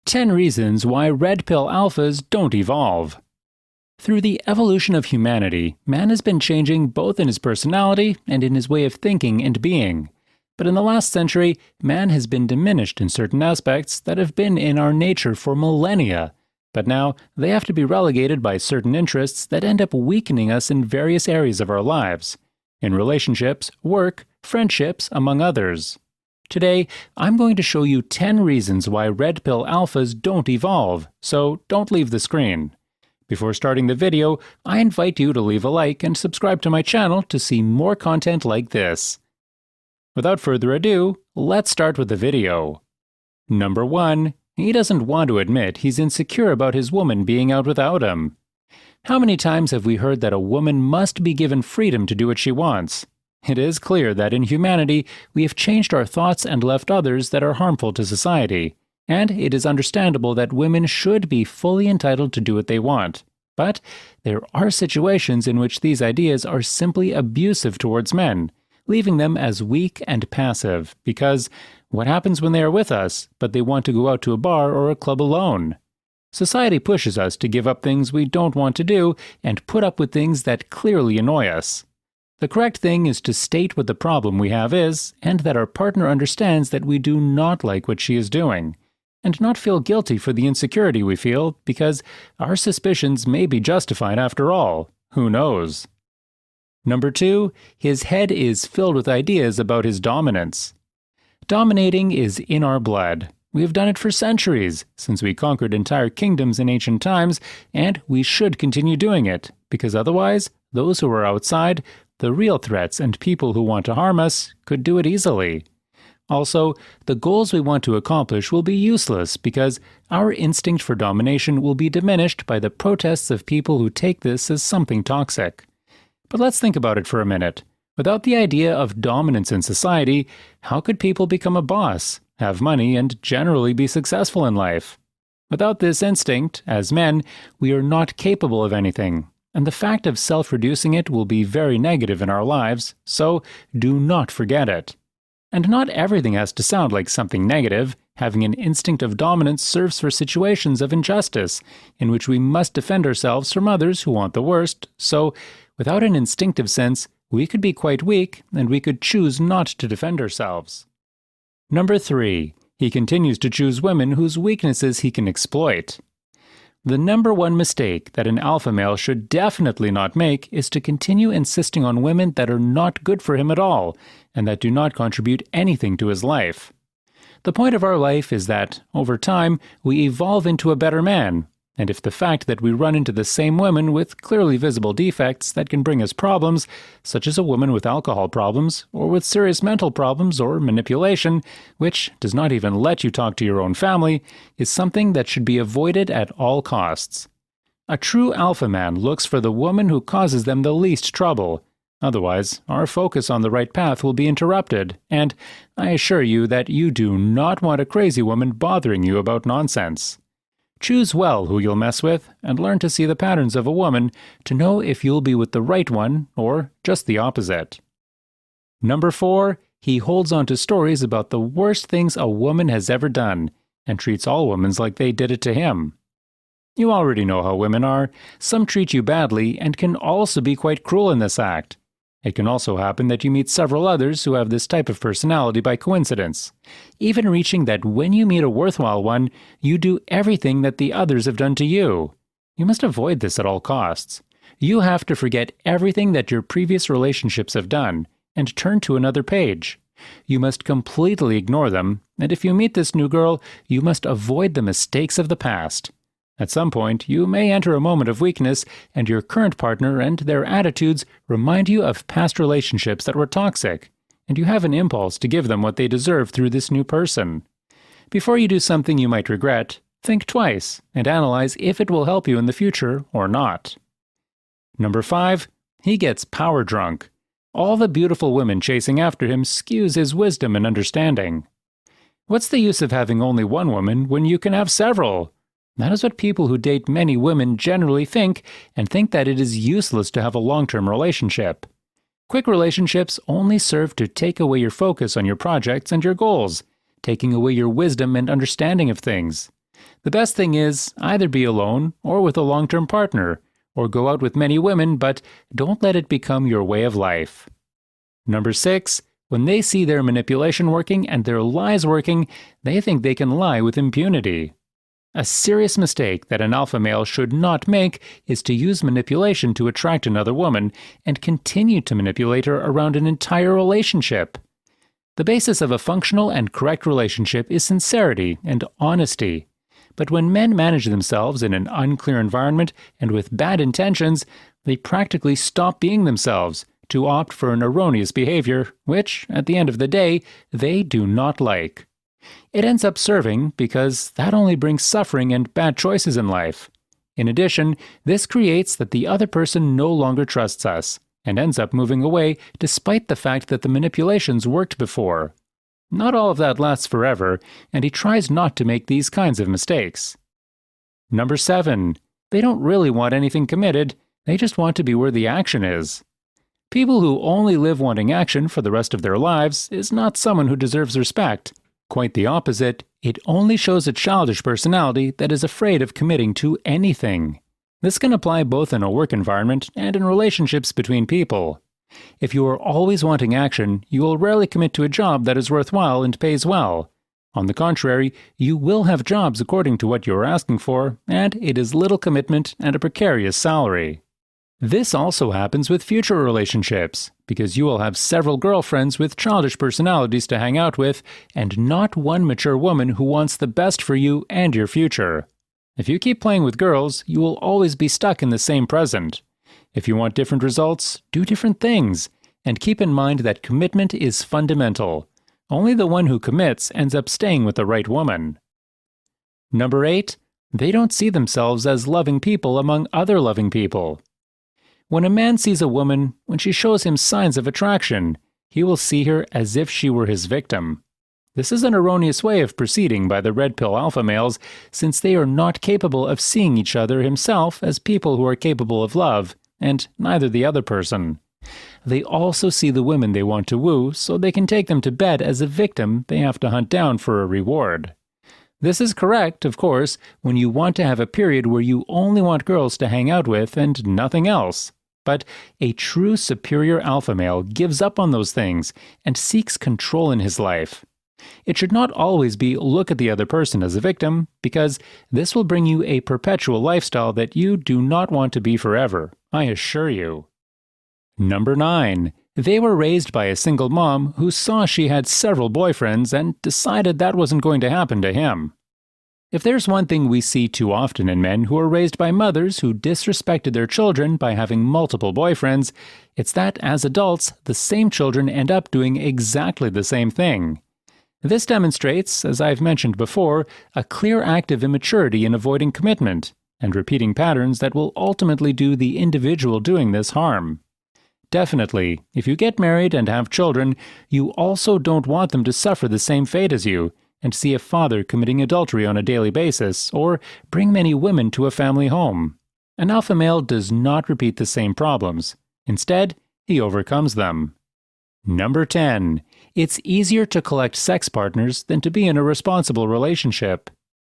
10 Reasons Why Red Pill Alphas Don't Evolve. Through the evolution of humanity, man has been changing both in his personality and in his way of thinking and being. But in the last century, man has been diminished in certain aspects that have been in our nature for millennia. But now, they have to be relegated by certain interests that end up weakening us in various areas of our lives. In relationships, work, friendships, among others. Today, I'm going to show you 10 reasons why Red Pill Alphas don't evolve, so don't leave the screen. Before starting the video, I invite you to leave a like and subscribe to my channel to see more content like this. Without further ado, let's start with the video. Number 1. He doesn't want to admit he's insecure about his woman being out without him. How many times have we heard that a woman must be given freedom to do what she wants? It is clear that in humanity, we have changed our thoughts and left others that are harmful to society. And it is understandable that women should be fully entitled to do what they want. But there are situations in which these ideas are simply abusive towards men, leaving them as weak and passive, because what happens when they are with us, but they want to go out to a bar or a club alone? Society pushes us to give up things we don't want to do and put up with things that clearly annoy us. The correct thing is to state what the problem we have is, and that our partner understands that we do not like what she is doing, and not feel guilty for the insecurity we feel, because our suspicions may be justified after all. Who knows? Number 2. His head is filled with ideas about his dominance. Dominating is in our blood. We have done it for centuries, since we conquered entire kingdoms in ancient times, and we should continue doing it, because otherwise, those who are outside, the real threats and people who want to harm us, could do it easily. Also, the goals we want to accomplish will be useless because our instinct for domination will be diminished by the protests of people who take this as something toxic. But let's think about it for a minute. Without the idea of dominance in society, how could people become a boss, have money, and generally be successful in life? Without this instinct, as men, we are not capable of anything. And the fact of self-reducing it will be very negative in our lives, so do not forget it. And not everything has to sound like something negative. Having an instinct of dominance serves for situations of injustice, in which we must defend ourselves from others who want the worst, so without an instinctive sense, we could be quite weak, and we could choose not to defend ourselves. Number 3. He continues to choose women whose weaknesses he can exploit. The number one mistake that an alpha male should definitely not make is to continue insisting on women that are not good for him at all, and that do not contribute anything to his life. The point of our life is that, over time, we evolve into a better man, and if the fact that we run into the same women with clearly visible defects that can bring us problems, such as a woman with alcohol problems, or with serious mental problems or manipulation, which does not even let you talk to your own family, is something that should be avoided at all costs. A true alpha man looks for the woman who causes them the least trouble. Otherwise, our focus on the right path will be interrupted, and I assure you that you do not want a crazy woman bothering you about nonsense. Choose well who you'll mess with, and learn to see the patterns of a woman to know if you'll be with the right one or just the opposite. Number 4. He holds on to stories about the worst things a woman has ever done, and treats all women like they did it to him. You already know how women are. Some treat you badly and can also be quite cruel in this act. It can also happen that you meet several others who have this type of personality by coincidence, even reaching that when you meet a worthwhile one, you do everything that the others have done to you. You must avoid this at all costs. You have to forget everything that your previous relationships have done and turn to another page. You must completely ignore them, and if you meet this new girl, you must avoid the mistakes of the past. At some point, you may enter a moment of weakness, and your current partner and their attitudes remind you of past relationships that were toxic, and you have an impulse to give them what they deserve through this new person. Before you do something you might regret, think twice and analyze if it will help you in the future or not. Number 5. He gets power drunk. All the beautiful women chasing after him skews his wisdom and understanding. What's the use of having only one woman when you can have several? That is what people who date many women generally think, and think that it is useless to have a long-term relationship. Quick relationships only serve to take away your focus on your projects and your goals, taking away your wisdom and understanding of things. The best thing is either be alone or with a long-term partner, or go out with many women, but don't let it become your way of life. Number 6. When they see their manipulation working and their lies working, they think they can lie with impunity. A serious mistake that an alpha male should not make is to use manipulation to attract another woman and continue to manipulate her around an entire relationship. The basis of a functional and correct relationship is sincerity and honesty. But when men manage themselves in an unclear environment and with bad intentions, they practically stop being themselves to opt for an erroneous behavior, which, at the end of the day, they do not like. It ends up serving because that only brings suffering and bad choices in life. In addition, this creates that the other person no longer trusts us and ends up moving away despite the fact that the manipulations worked before. Not all of that lasts forever, and he tries not to make these kinds of mistakes. Number 7. They don't really want anything committed, they just want to be where the action is. People who only live wanting action for the rest of their lives is not someone who deserves respect. Quite the opposite, it only shows a childish personality that is afraid of committing to anything. This can apply both in a work environment and in relationships between people. If you are always wanting action, you will rarely commit to a job that is worthwhile and pays well. On the contrary, you will have jobs according to what you are asking for, and it is little commitment and a precarious salary. This also happens with future relationships, because you will have several girlfriends with childish personalities to hang out with, and not one mature woman who wants the best for you and your future. If you keep playing with girls, you will always be stuck in the same present. If you want different results, do different things, and keep in mind that commitment is fundamental. Only the one who commits ends up staying with the right woman. Number 8. They don't see themselves as loving people among other loving people. When a man sees a woman, when she shows him signs of attraction, he will see her as if she were his victim. This is an erroneous way of proceeding by the red pill alpha males, since they are not capable of seeing each other himself as people who are capable of love, and neither the other person. They also see the women they want to woo, so they can take them to bed as a victim they have to hunt down for a reward. This is correct, of course, when you want to have a period where you only want girls to hang out with and nothing else. But a true superior alpha male gives up on those things and seeks control in his life. It should not always be look at the other person as a victim, because this will bring you a perpetual lifestyle that you do not want to be forever, I assure you. Number 9. They were raised by a single mom who saw she had several boyfriends and decided that wasn't going to happen to him. If there's one thing we see too often in men who are raised by mothers who disrespected their children by having multiple boyfriends, it's that as adults, the same children end up doing exactly the same thing. This demonstrates, as I've mentioned before, a clear act of immaturity in avoiding commitment, and repeating patterns that will ultimately do the individual doing this harm. Definitely, if you get married and have children, you also don't want them to suffer the same fate as you, and see a father committing adultery on a daily basis, or bring many women to a family home. An alpha male does not repeat the same problems. Instead, he overcomes them. Number 10. It's easier to collect sex partners than to be in a responsible relationship.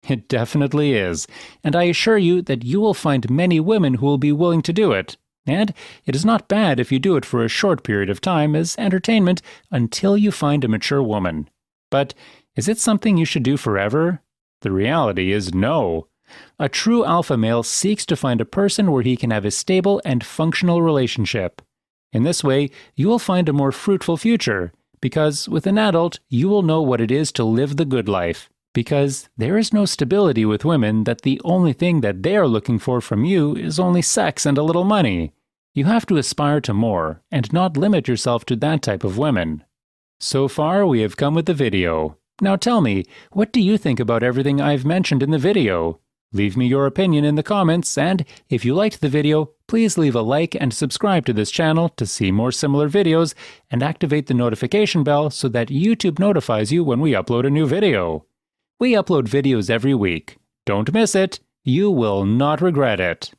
It definitely is, and I assure you that you will find many women who will be willing to do it. And it is not bad if you do it for a short period of time as entertainment until you find a mature woman. But is it something you should do forever? The reality is no. A true alpha male seeks to find a person where he can have a stable and functional relationship. In this way, you will find a more fruitful future, because with an adult, you will know what it is to live the good life. Because there is no stability with women that the only thing that they are looking for from you is only sex and a little money. You have to aspire to more, and not limit yourself to that type of women. So far, we have come with the video. Now tell me, what do you think about everything I've mentioned in the video? Leave me your opinion in the comments, and if you liked the video, please leave a like and subscribe to this channel to see more similar videos, and activate the notification bell so that YouTube notifies you when we upload a new video. We upload videos every week. Don't miss it. You will not regret it.